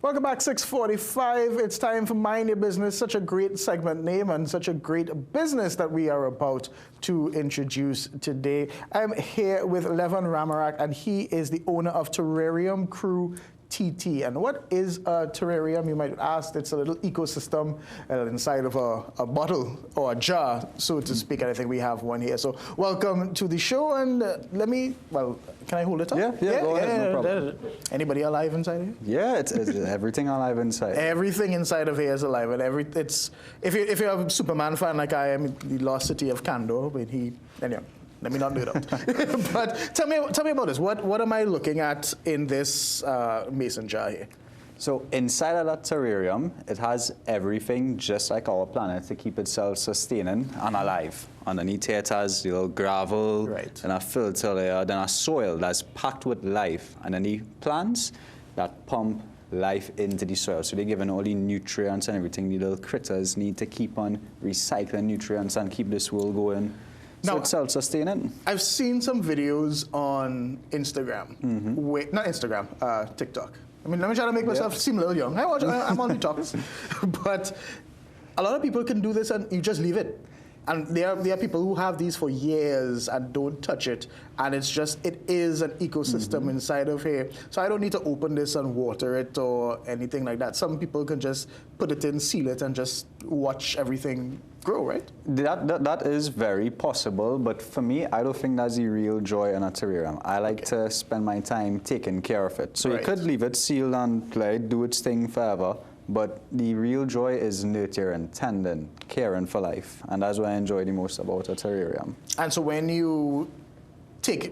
Welcome back, 6:45. It's time for Mind Your Business. Such a great segment name and such a great business that we are about to introduce today. I'm here with Levon Ramarak, and he is the owner of Terrarium Crew TT. And what is a terrarium? You might ask. It's a little ecosystem inside of a bottle or a jar, so to speak. And I think we have one here. So welcome to the show. And can I hold it up? Yeah, go ahead, no problem. Anybody alive inside here? Yeah, it's everything alive inside. Everything inside of here is alive, and if you're a Superman fan like I am, the lost city of Kandor, but anyway. Let me not do that. But tell me about this. What am I looking at in this mason jar here? So inside of that terrarium, it has everything just like our planet to keep itself sustaining and alive. Underneath here, it has little gravel, and a filter layer, then a soil that's packed with life, and then the plants that pump life into the soil. So they're given all the nutrients and everything the little critters need to keep on recycling nutrients and keep this world going. So it's self-sustaining. I've seen some videos on Instagram. Not Instagram, TikTok. I mean, let me try to make myself seem a little young. I'm on TikTok. But a lot of people can do this and you just leave it. And there are people who have these for years and don't touch it. And it is an ecosystem inside of here. So I don't need to open this and water it or anything like that. Some people can just put it in, seal it, and just watch everything grow, right? That is very possible, but for me, I don't think that's the real joy in a terrarium. I like to spend my time taking care of it. So you could leave it sealed and let it do its thing forever, but the real joy is nurturing, tending, caring for life, and that's what I enjoy the most about a terrarium. And so when you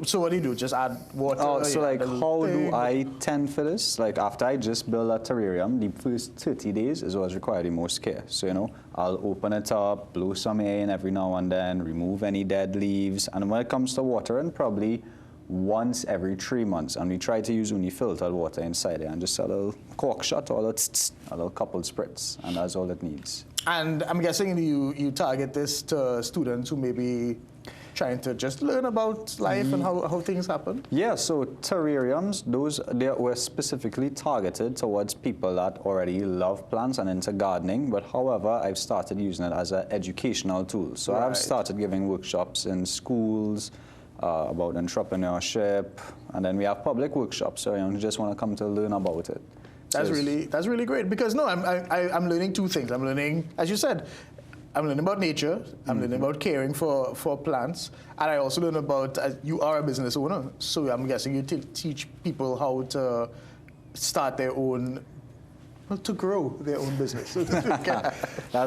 so what do you do? Just add water? Oh, so like how do I tend for this? Like after I just build a terrarium, the first 30 days is what's required the most care. So, I'll open it up, blow some air in every now and then, remove any dead leaves. And when it comes to watering, probably once every 3 months. And we try to use only filtered water inside there and just a little cork shot or a little couple spritz. And that's all it needs. And I'm guessing you target this to students who maybe trying to just learn about life and how things happen? Yeah, so terrariums, they were specifically targeted towards people that already love plants and into gardening, but however, I've started using it as an educational tool. So I've started giving workshops in schools about entrepreneurship, and then we have public workshops, so you just want to come to learn about it. That's really great, because I'm learning two things. I'm learning, as you said, I'm learning about nature, I'm learning about caring for plants, and I also learn about, you are a business owner, so I'm guessing you teach people how to start their own, to grow their own business. That's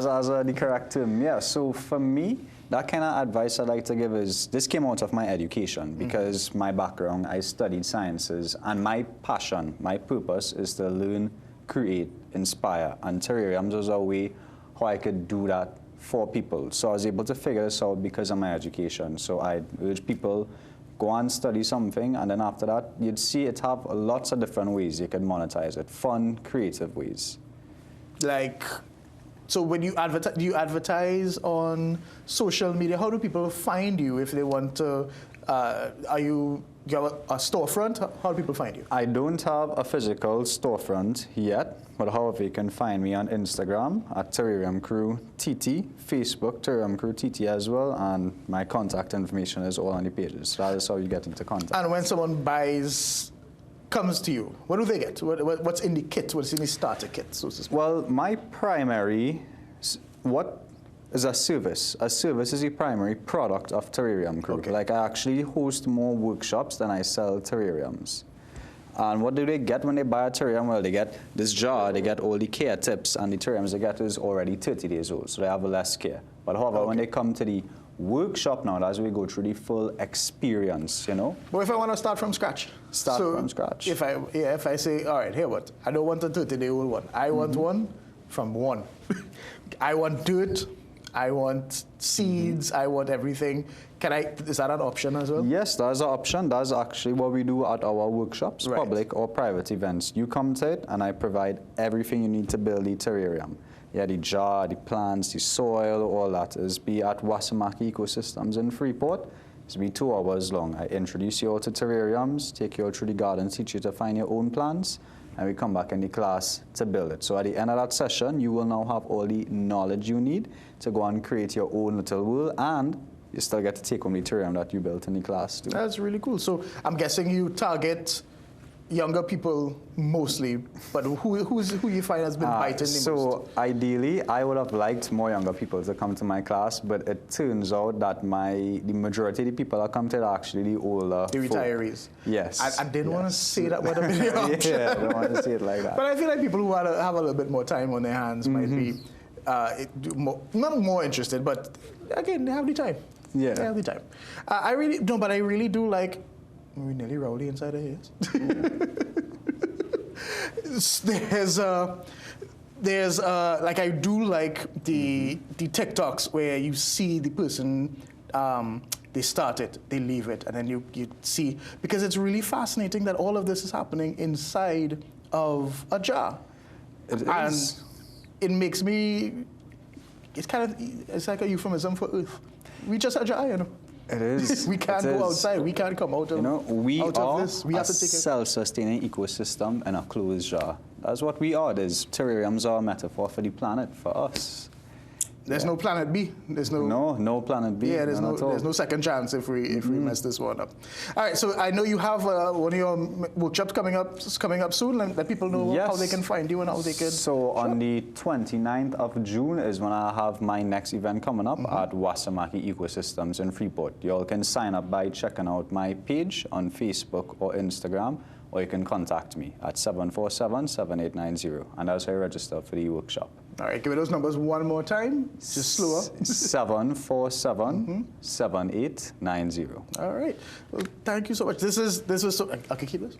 the correct term, yeah. So for me, that kind of advice I'd like to give is, this came out of my education, because my background, I studied sciences, and my passion, my purpose is to learn, create, inspire, and terrariums was a way how I could do that for people. So I was able to figure this out because of my education. So I urge people, go and study something, and then after that, you'd see it have lots of different ways you can monetize it, fun, creative ways. So when you advertise, do you advertise on social media? How do people find you if they want to, you have a storefront? How do people find you? I don't have a physical storefront yet, but however, you can find me on Instagram at Terrarium Crew TT, Facebook Terrarium Crew TT as well, and my contact information is all on the pages. So that is how you get into contact. And when someone comes to you, what do they get? What's in the kit? What's in the starter kit, so to speak? Well, my primary, is a service. A service is the primary product of Terrarium Crew. Like, I actually host more workshops than I sell terrariums. And what do they get when they buy a terrarium? Well, they get this jar, they get all the care tips, and the terrariums they get is already 30 days old, so they have less care. But however, when they come to the workshop now, as we go through the full experience, But if I want to start from scratch? Start from scratch. If I say, all right, here what? I don't want a 30-day-old one. I want one from one. I want dirt. I want seeds, I want everything. Is that an option as well? Yes, that's an option. That's actually what we do at our workshops, public or private events. You come to it, and I provide everything you need to build the terrarium. Yeah, the jar, the plants, the soil, all that is be at Wasamaki Ecosystems in Freeport. It's be 2 hours long. I introduce you all to terrariums, take you all through the garden, teach you to find your own plants, and we come back in the class to build it. So at the end of that session, you will now have all the knowledge you need to go and create your own little world, and you still get to take home the terrarium that you built in the class too. That's really cool. So I'm guessing you target younger people mostly, but who you find has been biting the most? So ideally, I would have liked more younger people to come to my class, but it turns out that the majority of the people that come to it are actually the older The retirees. Yes. I didn't want to say that would have been your option. Yeah, I don't want to say it like that. But I feel like people who have a little bit more time on their hands might be not more interested, but again, they have the time. Yeah. They have the time. I really do like. We're nearly rowdy inside of here. There's like I do like the TikToks where you see the person they start it, they leave it, and then you see, because it's really fascinating that all of this is happening inside of a jar. It is. And it makes me. It's like a euphemism for Earth. We just a jar, you know. It is. We can't go outside. We can't come out of, we out are of this. We have to take it. Self-sustaining ecosystem in a closed jar. That's what we are. Terrariums are a metaphor for the planet, for us. There's no planet B. There's no planet B. Yeah, there's no second chance if we mess this one up. All right, so I know you have one of your workshops coming up soon. Let people know how they can find you and how they can. So on the 29th of June is when I have my next event coming up at Wasamaki Ecosystems in Freeport. You all can sign up by checking out my page on Facebook or Instagram, or you can contact me at 747-7890, and that's how you register for the workshop. All right, give me those numbers one more time, just slower. 747-7890. All right, well, thank you so much. This was so. I can keep this.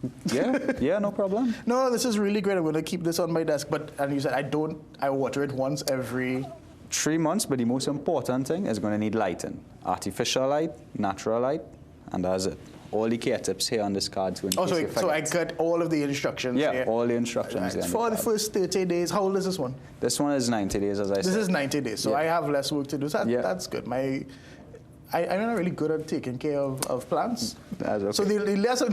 Yeah, no problem. No, this is really great. I'm going to keep this on my desk. And you said I water it once every 3 months. But the most important thing is going to need lighting: artificial light, natural light, and that's it. All the care tips here on this card. So I got all of the instructions. Yeah, here. all the instructions. Right. For the first 30 days, how old is this one? This one is 90 days, as I said. This is 90 days, so I have less work to do. So that's good. I'm not really good at taking care of plants. That's okay. So the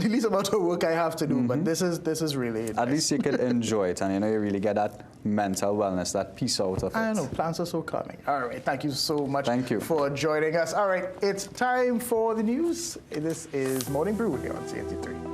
least amount of work I have to do, but this is really nice. At least you can enjoy it, and you really get that mental wellness, that peace out of it. I know, plants are so calming. All right, thank you so much for joining us. All right, it's time for the news. This is Morning Brew here on CNT3.